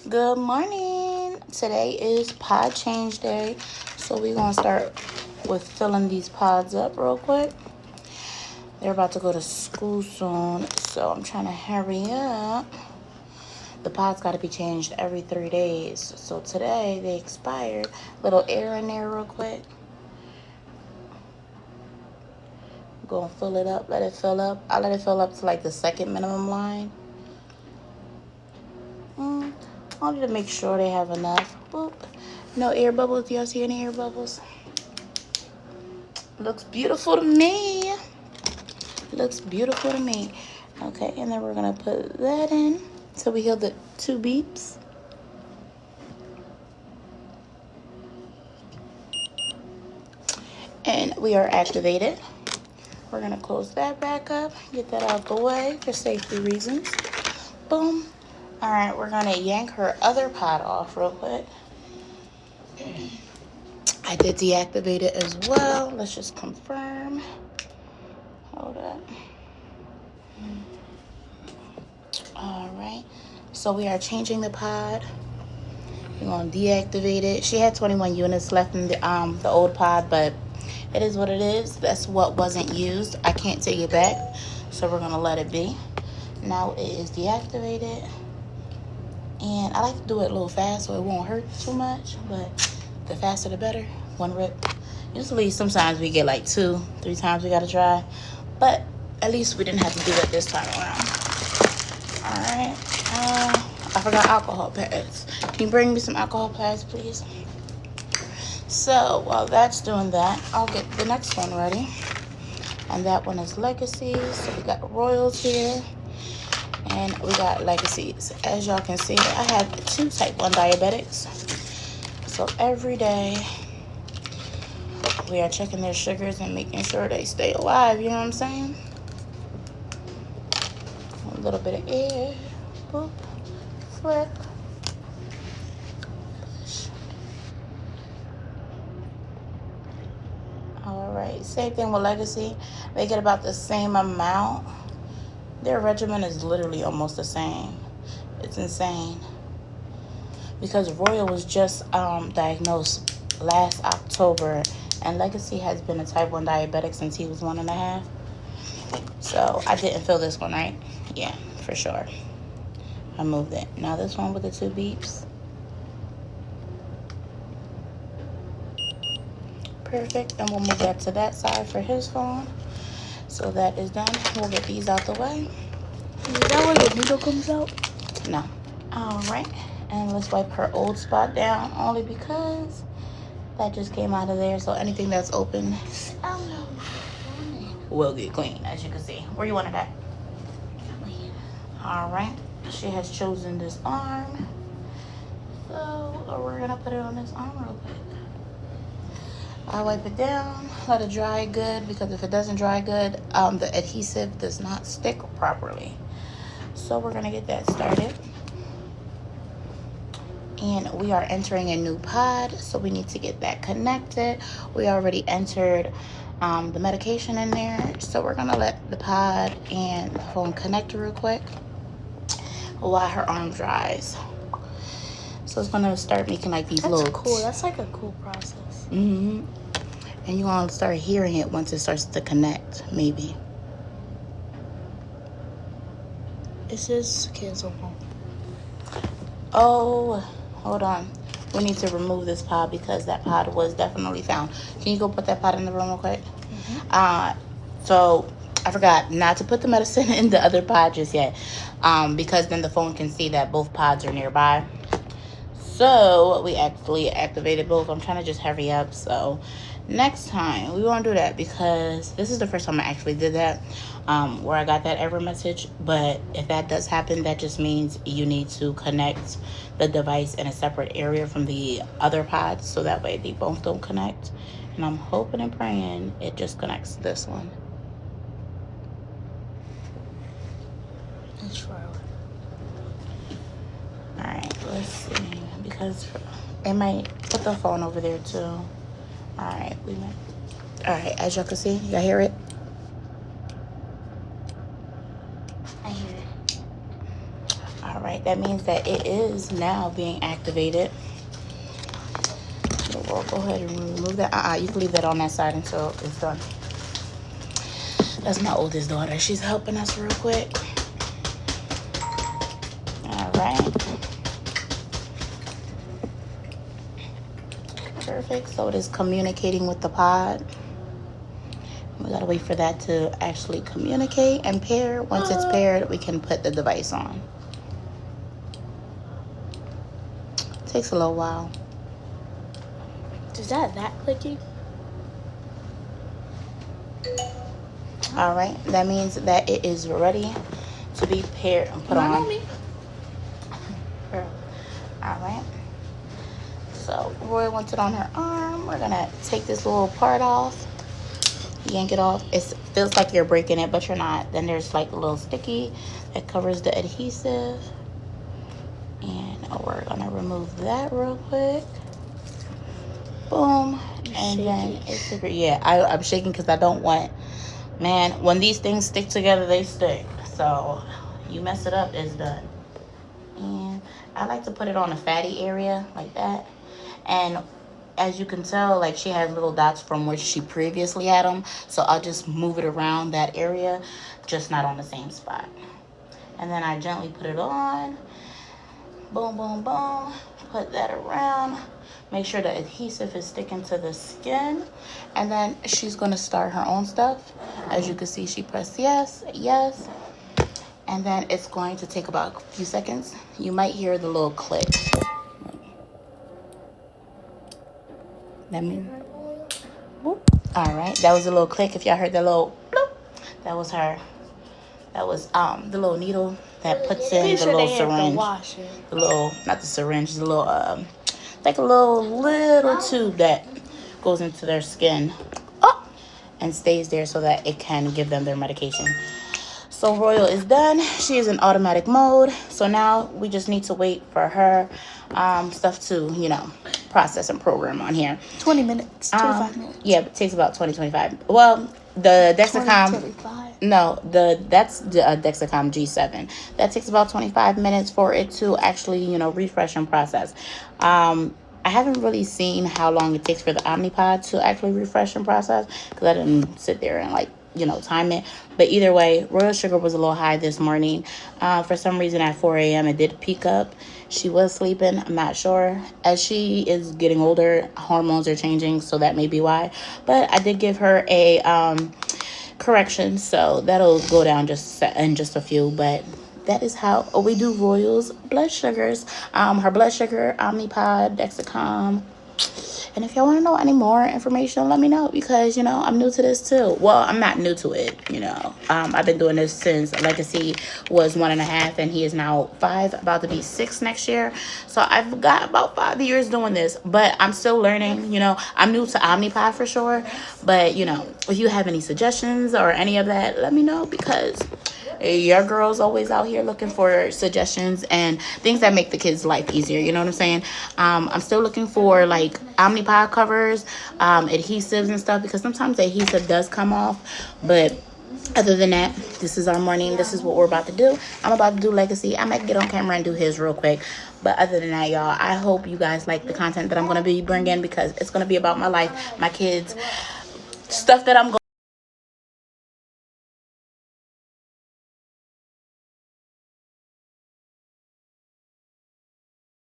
Good morning. Today is pod change day. So we're going to start with filling these pods up real quick. They're about to go to school soon, so I'm trying to hurry up. The pods got to be changed every 3 days. So today they expired. Little air in there real quick. Go and fill it up. Let it fill up. I'll let it fill up to like the second minimum line. I need to make sure they have enough. Boop. No air bubbles. Do y'all see any air bubbles? Looks beautiful to me. Looks beautiful to me. Okay, and then we're going to put that in. So we hear the 2 beeps. And we are activated. We're going to close that back up. Get that out the way for safety reasons. Boom. All right, we're going to yank her other pod off real quick. I did deactivate it as well. Let's just confirm. Hold up. All right. So we are changing the pod. We're going to deactivate it. She had 21 units left in the old pod, but it is what it is. That's what wasn't used. I can't take it back, so we're going to let it be. Now it is deactivated. And I like to do it a little fast so it won't hurt too much, but the faster the better. 1 rip. Usually sometimes we get like 2-3 times we got to try, but at least we didn't have to do it this time around. All right. I forgot alcohol pads. Can you bring me some alcohol pads, please? So while that's doing that, I'll get the next one ready. And that one is Legacies. So we got Royals here. And we got Legacies. As y'all can see, I have 2 type 1 diabetics. So every day, we are checking their sugars and making sure they stay alive. You know what I'm saying? A little bit of air. Boop. Flip. Push. All right. Same thing with Legacy. They get about the same amount. Their regimen is literally almost the same. It's insane. Because Royal was just diagnosed last October, and Legacy has been a type 1 diabetic since he was 1.5. So I didn't fill this one, right? Yeah, for sure. I moved it. Now this one with the 2 beeps. Perfect. And we'll move that to that side for his phone. So that is done. We'll get these out the way. Is that where the needle comes out? No. All right. And let's wipe her old spot down only because that just came out of there. So anything that's open will get clean, as you can see. Where you want it at? All right. She has chosen this arm. So we're going to put it on this arm real quick. I wipe it down, let it dry good, because if it doesn't dry good, the adhesive does not stick properly. So we're going to get that started. And we are entering a new pod, so we need to get that connected. We already entered the medication in there, so we're going to let the pod and the phone connect real quick while her arm dries. So it's going to start making like these little... That's cool. That's like a cool process. Mm-hmm. And you're going to start hearing it once it starts to connect, maybe. It says cancel phone. Oh, hold on. We need to remove this pod because that pod was definitely found. Can you go put that pod in the room real quick? Mm-hmm. So I forgot not to put the medicine in the other pod just yet, because then the phone can see that both pods are nearby. So we actually activated both. I'm trying to just hurry up. So next time we won't do that because this is the first time I actually did that, where I got that error message. But if that does happen, that just means you need to connect the device in a separate area from the other pods, so that way they both don't connect. And I'm hoping and praying it just connects to this one. Let's try it. All right, let's see, because it might put the phone over there too. All right, all right, as y'all can see, y'all hear it? I hear it. All right, that means that it is now being activated. So we'll go ahead and remove that. You can leave that on that side until it's done. That's my oldest daughter. She's helping us real quick. All right. Perfect. So it is communicating with the pod. We gotta wait for that to actually communicate and pair. Once it's paired, we can put the device on. Takes a little while. Is that clicking? All right, that means that it is ready to be paired and put on. All right. So Roy wants it on her arm. We're gonna take this little part off. Yank it off. It feels like you're breaking it, but you're not. Then there's like a little sticky that covers the adhesive. And we're gonna remove that real quick. Boom. And then it's I'm shaking because I don't want, man, when these things stick together, they stick. So you mess it up, it's done. And I like to put it on a fatty area like that. And as you can tell, like, she has little dots from where she previously had them. So I'll just move it around that area, just not on the same spot. And then I gently put it on. Boom, boom, boom. Put that around. Make sure the adhesive is sticking to the skin. And then she's going to start her own stuff. As you can see, she pressed yes, yes. And then it's going to take about a few seconds. You might hear the little click. Let me. Whoop. All right, that was a little click. If y'all heard the little bloop, that was her. That was the little needle that puts in the little syringe. The little, not the syringe, the little like a little tube that goes into their skin and stays there so that it can give them their medication. So Royal is done. She is in automatic mode. So now we just need to wait for her stuff to, process and program on here. 20 minutes, 25 minutes. Yeah, it takes about 25. Well, the Dexcom. 25. No, that's the Dexcom G7. That takes about 25 minutes for it to actually, refresh and process. I haven't really seen how long it takes for the Omnipod to actually refresh and process because I didn't sit there and time it. But either way, royal sugar was a little high this morning. For some reason at 4 a.m. it did peak up. She was sleeping. I'm not sure. As she is getting older, hormones are changing, so that may be why. But I did give her a correction, so that'll go down in just a few. But that is how we do Royal's blood sugars. Her blood sugar, Omnipod, Dexcom. And if y'all want to know any more information, let me know, because, I'm new to this too. Well, I'm not new to it, I've been doing this since Legacy was 1.5 and he is now 5, about to be 6 next year. So I've got about 5 years doing this, but I'm still learning, I'm new to Omnipod for sure. But, if you have any suggestions or any of that, let me know, because your girl's always out here looking for suggestions and things that make the kids' life easier. You know what I'm saying? I'm still looking for like Omnipod covers, adhesives and stuff, because sometimes the adhesive does come off. But other than that, this is our morning. This is what we're about to do. I'm about to do Legacy. I might get on camera and do his real quick. But other than that, y'all, I hope you guys like the content that I'm going to be bringing, because it's going to be about my life, my kids, stuff that I'm going